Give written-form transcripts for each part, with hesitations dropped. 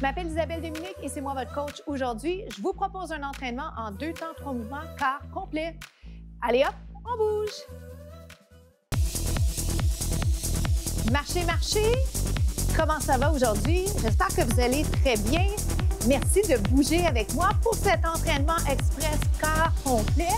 m'appelle Isabelle Dominique et c'est moi votre coach. Aujourd'hui, je vous propose un entraînement en 2 temps, 3 mouvements, quart complet. Allez hop, on bouge! Marchez, marchez! Comment ça va aujourd'hui? J'espère que vous allez très bien. Merci de bouger avec moi pour cet entraînement express quart complet.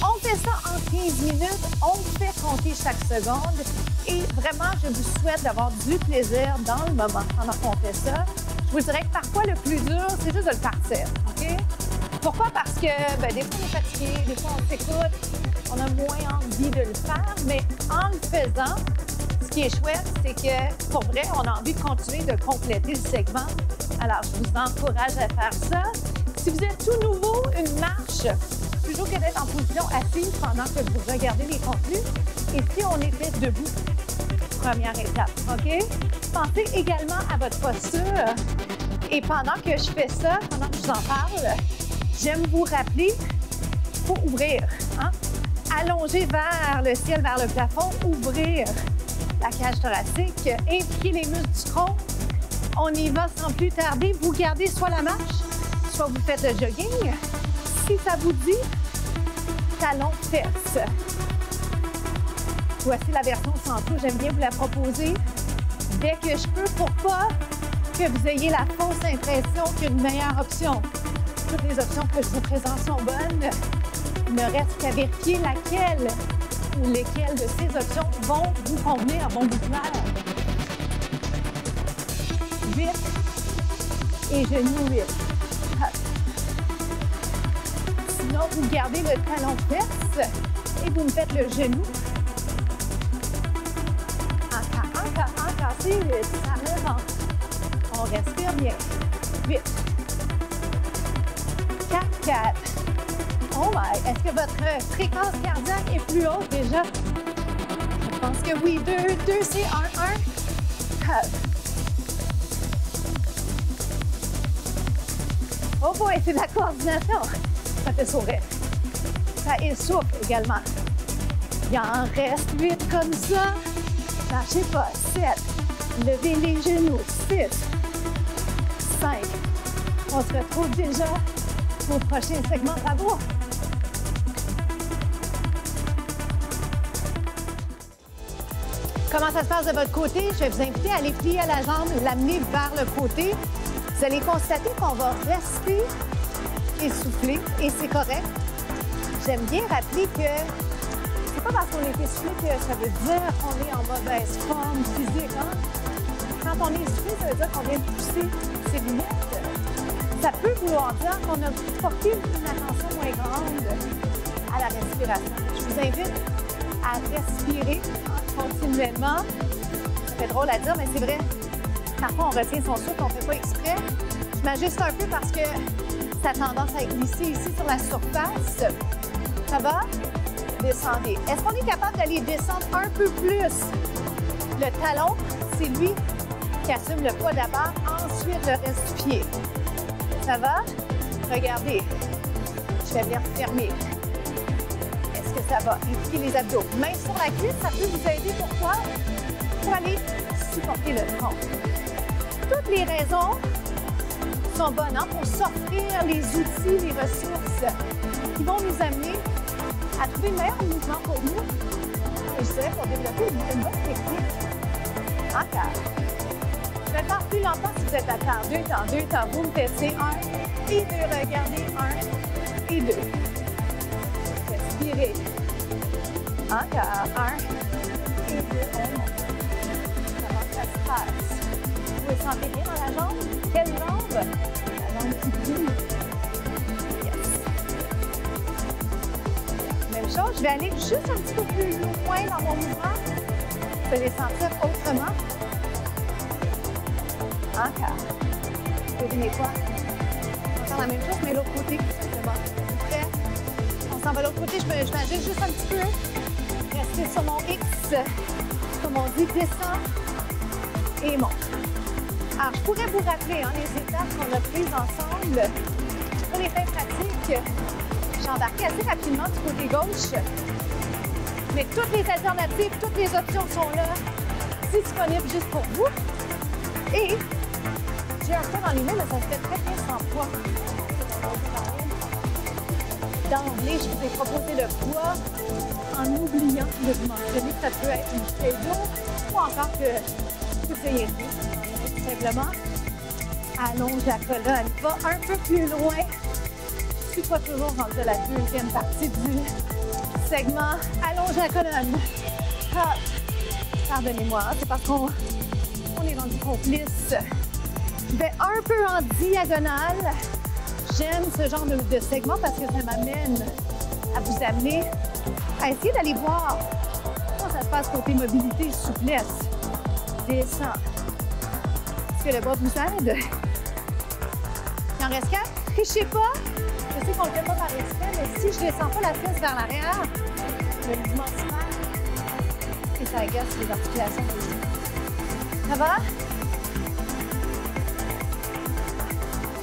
On fait ça en 15 minutes, on fait compter chaque seconde et vraiment, je vous souhaite d'avoir du plaisir dans le moment pendant qu'on fait ça. Je vous dirais que parfois, le plus dur, c'est juste de le partir, OK? Pourquoi? Parce que des fois, on est fatigué, des fois, on s'écoute, on a moins envie de le faire, mais en le faisant, ce qui est chouette, c'est que, pour vrai, on a envie de continuer de compléter le segment. Alors, je vous encourage à faire ça. Si vous êtes tout nouveau, une marche, toujours que d'être en position assise pendant que vous regardez les contenus. Et si on était debout, première étape, OK? Pensez également à votre posture. Et pendant que je fais ça, pendant que je vous en parle, j'aime vous rappeler, il faut ouvrir, hein? Allonger vers le ciel, vers le plafond, ouvrir la cage thoracique, impliquer les muscles du tronc. On y va sans plus tarder. Vous gardez soit la marche, soit vous faites le jogging. Si ça vous dit, talons fesses. Voici la version sans tout. J'aime bien vous la proposer dès que je peux pour pas que vous ayez la fausse impression qu'il y a une meilleure option. Toutes les options que je vous présente sont bonnes. Il ne reste qu'à vérifier laquelle ou lesquelles de ces options vont vous convenir, vont vous plaire. 8 et genoux 8. Sinon, vous gardez le talon fesse et vous me faites le genou. Encore, c'est 8, ça avance. On respire bien. 8. 4, 4. Oh my, est-ce que votre fréquence cardiaque est plus haute déjà? Je pense que oui. 2, c'est 1, 1. 4. Oh boy, c'est de la coordination. Ça fait sourire. Ça essouffle également. Il en reste 8 comme ça. Lâchez pas. 7. Levez les genoux. 6. 5. On se retrouve déjà au prochain segment. Bravo. Comment ça se passe de votre côté? Je vais vous inviter à aller plier à la jambe, l'amener vers le côté. Vous allez constater qu'on va rester essoufflé et c'est correct. J'aime bien rappeler que c'est pas parce qu'on est essoufflé que ça veut dire qu'on est en mauvaise forme physique. Hein? Quand on est essoufflé, ça veut dire qu'on vient de pousser ses limites. Ça peut vouloir dire qu'on a porté une attention moins grande à la respiration. Je vous invite à respirer continuellement. Ça fait drôle à dire, mais c'est vrai. Parfois, on retient son souffle, on ne fait pas exprès. Je m'ajuste un peu parce que ça a tendance à glisser ici sur la surface. Ça va? Descendez. Est-ce qu'on est capable d'aller descendre un peu plus? Le talon, c'est lui qui assume le poids d'abord. Ensuite, le reste du pied. Ça va? Regardez. Je vais bien fermer. Est-ce que ça va? Impliquer les abdos. Main sur la cuisse, ça peut vous aider. Pourquoi? Pour aller supporter le tronc. Toutes les raisons sont bonnes pour s'offrir les outils, les ressources qui vont nous amener à trouver le meilleur mouvement pour nous. Et je dirais pour développer une bonne technique. Encore. Je vais faire plus longtemps si vous êtes à terre. 2 temps, 2 temps. Vous me faites 1 et 2. Regardez 1 et 2. Respirez. Encore 1 et 2. On monte. Comment ça se passe? Vous le sentez bien dans la jambe? Quelle jambe? La jambe qui plie. Yes. Même chose, je vais aller juste un petit peu plus loin dans mon mouvement. Je vais les sentir autrement. Encore. Devinez quoi? On va faire la même chose, mais l'autre côté. C'est bon. Prêt? On s'en va de l'autre côté. Je m'ajuste juste un petit peu. Restez sur mon X. Comme on dit, descend et monte. Alors, je pourrais vous rappeler les étapes qu'on a prises ensemble. Pour les fins pratiques, j'ai embarqué assez rapidement du côté gauche. Mais toutes les alternatives, toutes les options sont là, disponibles juste pour vous. Et j'ai un peu dans les mains, mais ça se fait très bien sans poids. D'emblée, je vous ai proposé le poids en oubliant de vous mentionner que ça peut être une bouteille d'eau ou encore que vous ayez ri. Tout simplement, allonge la colonne. Va un peu plus loin. Je suis pas toujours rendu à la deuxième partie du segment. Allonge la colonne. Ah, pardonnez-moi, c'est parce qu'on est rendu complice. Je vais un peu en diagonale. J'aime ce genre de segment parce que ça m'amène à vous amener à essayer d'aller voir comment ça se passe côté mobilité et souplesse. Descends. Est-ce que le bas vous aide? Il en reste 4. Trichez pas. Je sais qu'on ne le fait pas par exprès, mais si je ne descends pas la fesse vers l'arrière, le mouvement se fait et ça agace les articulations. Ça va?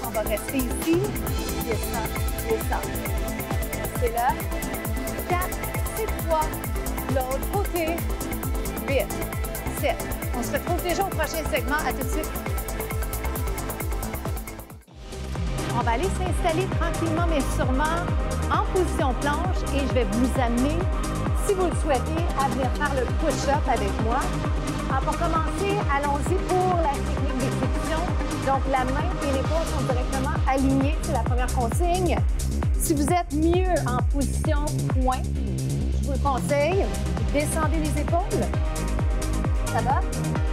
On va rester ici. Descends, descends. Restez là. 4, c'est 3. L'autre côté. 8, 7. On se retrouve déjà au prochain segment. À tout de suite. On va aller s'installer tranquillement mais sûrement en position planche et je vais vous amener, si vous le souhaitez, à venir faire le push-up avec moi. Alors pour commencer, allons-y pour la technique d'exécution. Donc la main et l'épaule sont directement alignées, c'est la première consigne. Si vous êtes mieux en position point, je vous le conseille, descendez les épaules. Ça va?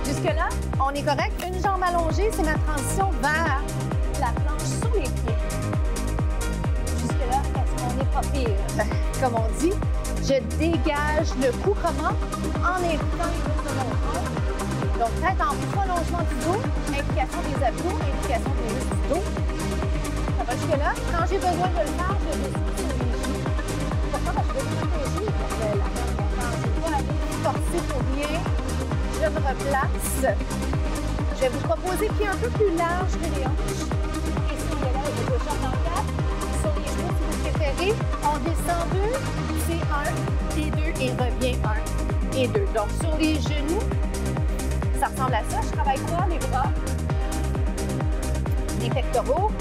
Jusque-là, on est correct. Une jambe allongée, c'est ma transition vers la planche sur les pieds. Jusque-là, est-ce qu'on n'est pas pire? Comme on dit, je dégage le cou comment? En évitant les muscles de mon tronc. Donc, tête en prolongement du dos, implication des abdos, implication des muscles du dos. Ça va jusque-là. Quand j'ai besoin de le faire, je descends sur les genoux. Pourquoi? Parce que je veux protéger la main de mon corps. Je ne vais pas aller forcer pour rien. Je me replace. Je vais vous proposer qui est un peu plus large que les hanches. Et si on y allait avec le push-up dans 4, sur les genoux, si vous préférez, on descend 2, c'est 1 et 2 et revient 1 et 2. Donc, sur les genoux, ça ressemble à ça. Je travaille quoi? Les bras, les pectoraux.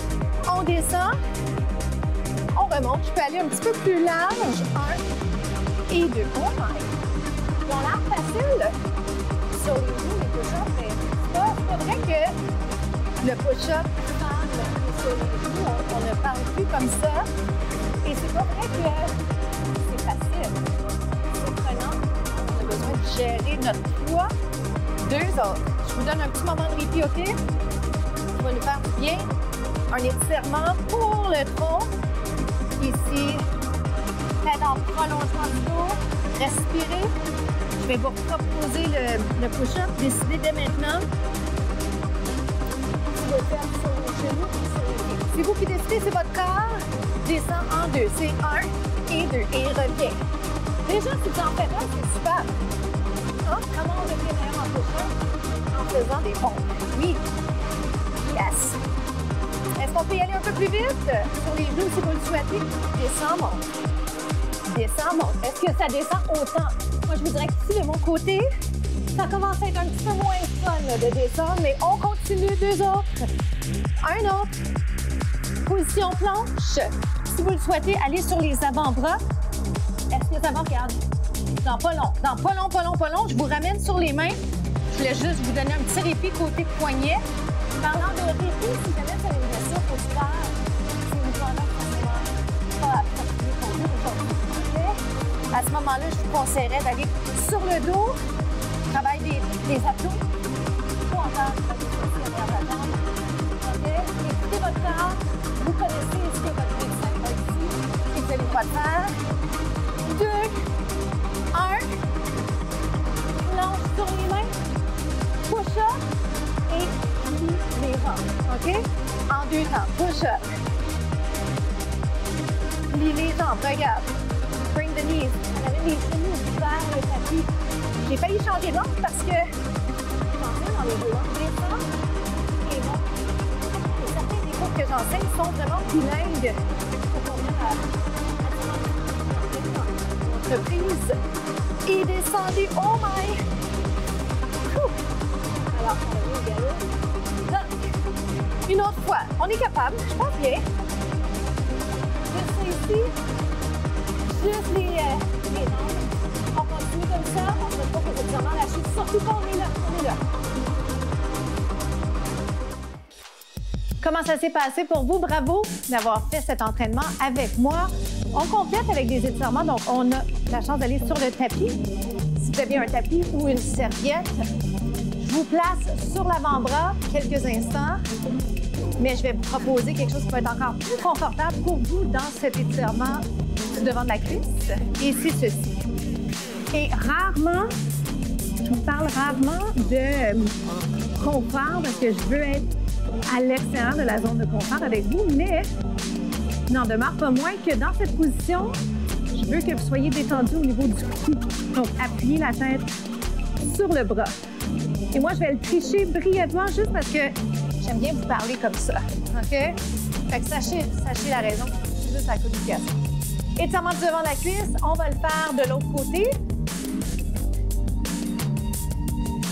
On descend, on remonte. Je peux aller un petit peu plus large. 1 et 2. Oh my! Ils ont l'air facile sur les genoux, les push-ups, mais c'est pas vrai que le push-up parle sur les genoux. On ne parle plus comme ça. Et c'est pas vrai que c'est facile. C'est prenant. On a besoin de gérer notre poids. 2 autres. Je vous donne un petit moment de répit, OK? Ça va nous faire du bien. Un étirement pour le tronc. Ici, tête en prolongement du dos. Respirez. Je vais vous proposer le push-up. Décidez dès maintenant si vous le faites sur les genoux ou sur les pieds. C'est vous qui décidez, c'est votre corps. Descend en 2. C'est 1 et 2. Et revient. Déjà, si vous en faites un, c'est super. Oh, comment on devient meilleur en push-up? En faisant des pompes. Oui. Yes. Est-ce qu'on peut y aller un peu plus vite? Sur les genoux, si vous le souhaitez. Descends, monte. Descends, monte. Est-ce que ça descend autant? Moi, je vous dirais qu'ici, de mon côté, ça commence à être un petit peu moins fun de descendre, mais on continue. 2 autres. Un autre. Position planche. Si vous le souhaitez, allez sur les avant-bras. Est-ce que ça va? Regarde. Dans pas long. Dans pas long, pas long, pas long. Je vous ramène sur les mains. Je voulais juste vous donner un petit répit côté poignet. Parlant de répit, si jamais ça une blessure, il faut se faire. C'est une journée pas appropriée pour vous aujourd'hui. À ce moment-là, je vous conseillerais d'aller sur le dos, travail des abdos, ou encore travailler sur la jambe. OK? Écoutez votre corps. Vous connaissez ce que votre médecin va dire et vous allez pouvoir faire. 2, 1, planche sur les mains, push-up et plie les jambes. OK? En 2 temps, push-up. Plie les jambes, regarde. Bring the knees. On amène les genoux vers le tapis. J'ai failli changer d'angle parce que j'enseigne dans les deux angles. Descends et monte. Et certains des cours que j'enseigne sont vraiment bilingues pour convenir à reprise. Et descendez. Oh my! Alors, on va aller au galop. Une autre fois. On est capable. Je pense bien. Juste ici. Juste les jambes. On continue comme ça. On ne fait pas que c'est vraiment la chute. Surtout quand on est là. On est là. Comment ça s'est passé pour vous? Bravo d'avoir fait cet entraînement avec moi. On complète avec des étirements. Donc, on a la chance d'aller sur le tapis. Si vous avez un tapis ou une serviette, je vous place sur l'avant-bras quelques instants. Mais je vais vous proposer quelque chose qui va être encore plus confortable pour vous dans cet étirement du devant de la cuisse. Et c'est ceci. Et rarement, je vous parle rarement de confort parce que je veux être à l'extérieur de la zone de confort avec vous, mais n'en demeure pas moins que dans cette position, je veux que vous soyez détendu au niveau du cou. Donc, appuyez la tête sur le bras. Et moi, je vais le tricher brièvement juste parce que j'aime bien vous parler comme ça. OK? Fait que sachez la raison. C'est juste la communication. Étirement du devant de la cuisse, on va le faire de l'autre côté.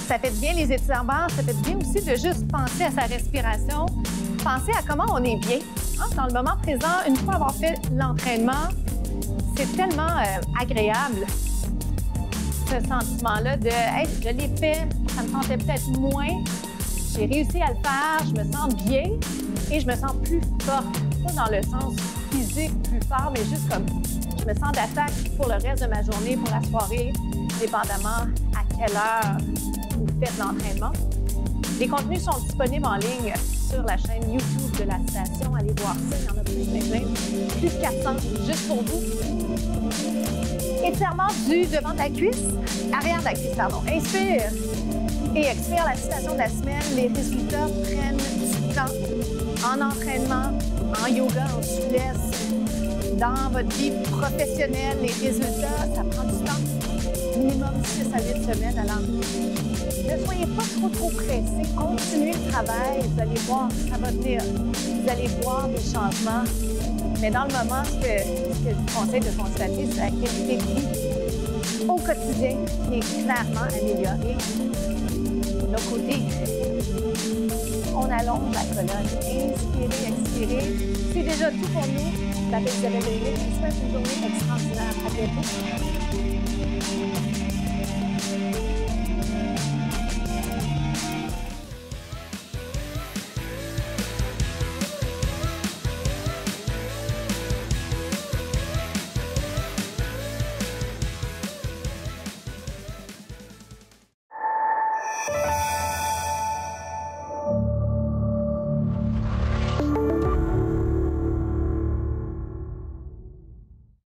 Ça fait bien les étirements, ça fait bien aussi de juste penser à sa respiration, penser à comment on est bien. Hein? Dans le moment présent, une fois avoir fait l'entraînement, c'est tellement agréable, ce sentiment-là de hey, je l'ai fait, ça me sentait peut-être moins, j'ai réussi à le faire, je me sens bien et je me sens plus forte. Pas dans le sens physique plus fort, mais juste comme je me sens d'attaque pour le reste de ma journée, pour la soirée, dépendamment à quelle heure vous faites l'entraînement. Les contenus sont disponibles en ligne sur la chaîne YouTube de la station. Allez voir ça, il y en a plus de 400 juste pour vous. Étirement du devant de la cuisse, arrière de la cuisse, pardon. Inspire et expire la citation de la semaine. Les résultats prennent du temps en entraînement, en yoga, en souplesse, dans votre vie professionnelle. Les résultats, ça prend du temps. Minimum 6 à 8 semaines. Alors, ne soyez pas trop pressés. Continuez le travail. Vous allez voir, ça va venir. Vous allez voir des changements. Mais dans le moment, ce que je vous conseille de constater, c'est la qualité de vie au quotidien qui est clairement améliorée. De l'autre côté, on allonge la colonne. Inspirez, expirez. C'est déjà tout pour nous. Je m'appelle Isabelle Delisle. Je vous souhaite une journée extraordinaire. À bientôt.